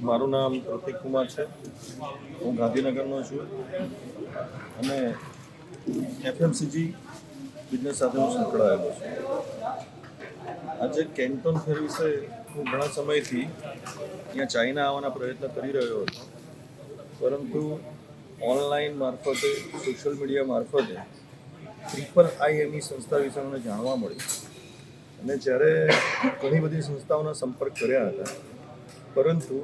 મારું નામ પ્રતિક કુમાર છે. હું ગાંધીનગરનો છું અને એફએમસીજી બિઝનેસ સાથે હું સંકળાયેલો છું. આજે કેન્ટોન ફેર વિશે હું ઘણા સમયથી અહીંયા ચાઇના આવવાના પ્રયત્ન કરી રહ્યો હતો, પરંતુ ઓનલાઈન મારફતે, સોશિયલ મીડિયા મારફતે IIME સંસ્થા વિશે મને જાણવા મળ્યું અને જ્યારે ઘણી બધી સંસ્થાઓના સંપર્ક કર્યા હતા, પરંતુ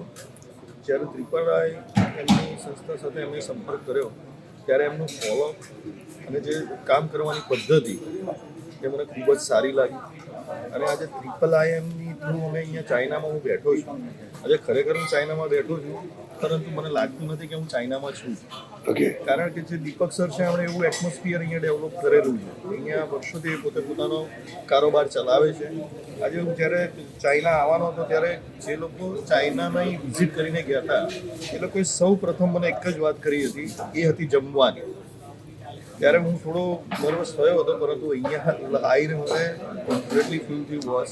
જ્યારે IIME સંસ્થા સાથે એમને સંપર્ક કર્યો ત્યારે એમનું ફોલોઅપ અને જે કામ કરવાની પદ્ધતિ એ મને ખૂબ જ સારી લાગી. અને આજે IIME થ્રુ અમે અહીંયા ચાઇનામાં હું બેઠો છું. આજે ખરેખર હું ચાઇનામાં બેઠો છું, પરંતુ મને લાગતું નથી કે હું ચાઇનામાં છું. કારણ કે જે દીપક સર છે એમણે એવું એટમોસ્ફિયર અહીંયા ડેવલપ કરેલું છે. અહીંયા વર્ષોથી પોતે પોતાનો કારોબાર ચલાવે છે. આજે હું જ્યારે ચાઇના આવવાનો હતો ત્યારે જે લોકો ચાઇનામાં વિઝિટ કરીને ગયા હતા એ લોકોએ સૌ પ્રથમ મને એક જ વાત કરી હતી, એ હતી જમવાની. ત્યારે હું થોડો નર્વસ થયો હતો, પરંતુ અહીંયા આવીને મને કમ્પ્લીટલી ફીલ થયું બસ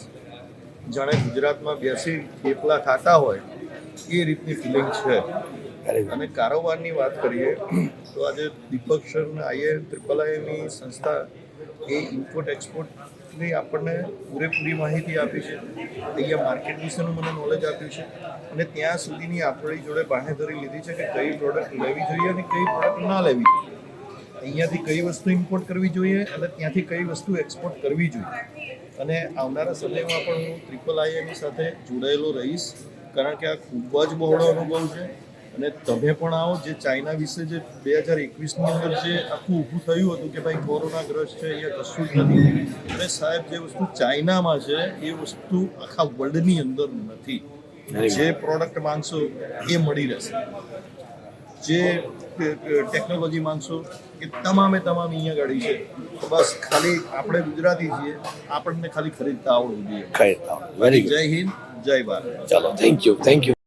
જાણે ગુજરાતમાં બેસી થેપલા ખાતા હોય એ રીતની ફિલિંગ છે. અને કારોબારની વાત કરીએ તો આજે દીપક સર IIME સંસ્થા એ ઇમ્પોર્ટ એક્સપોર્ટની આપણને પૂરેપૂરી માહિતી આપી છે. અહીંયા માર્કેટ વિશેનું મને નોલેજ આપ્યું છે અને ત્યાં સુધીની આપણી જોડે બાંહેધરી લીધી છે કે કઈ પ્રોડક્ટ લેવી જોઈએ અને કઈ પ્રોડક્ટ ના લેવી જોઈએ, અહીંયાથી કઈ વસ્તુ ઇમ્પોર્ટ કરવી જોઈએ અને ત્યાંથી કઈ વસ્તુ એક્સપોર્ટ કરવી જોઈએ. અને આવનારા સમયમાં પણ હું IIME સાથે જોડાયેલો રહીશ, કારણ કે આ ખૂબ જ બહોળો અનુભવ છે. અને તમે પણ આવો, જે ચાઇના વિશે જે 2021ની અંદર જે આખું ઊભું થયું હતું કે ભાઈ કોરોનાગ્રસ્ત છે, અહીંયા કશું જ નથી, અને સાહેબ જે વસ્તુ ચાઇનામાં છે એ વસ્તુ આખા વર્લ્ડની અંદર નથી. જે પ્રોડક્ટ માંગશો એ મળી રહેશે, જે ટેકનોલોજી માંગશો એ તમામ અહીંયા ગાડી છે. બસ ખાલી આપણે ગુજરાતી છીએ, આપણને ખાલી ખરીદતા આવડવું જોઈએ. જય હિન્દ, જય ભારત. ચાલો, થેન્ક યુ.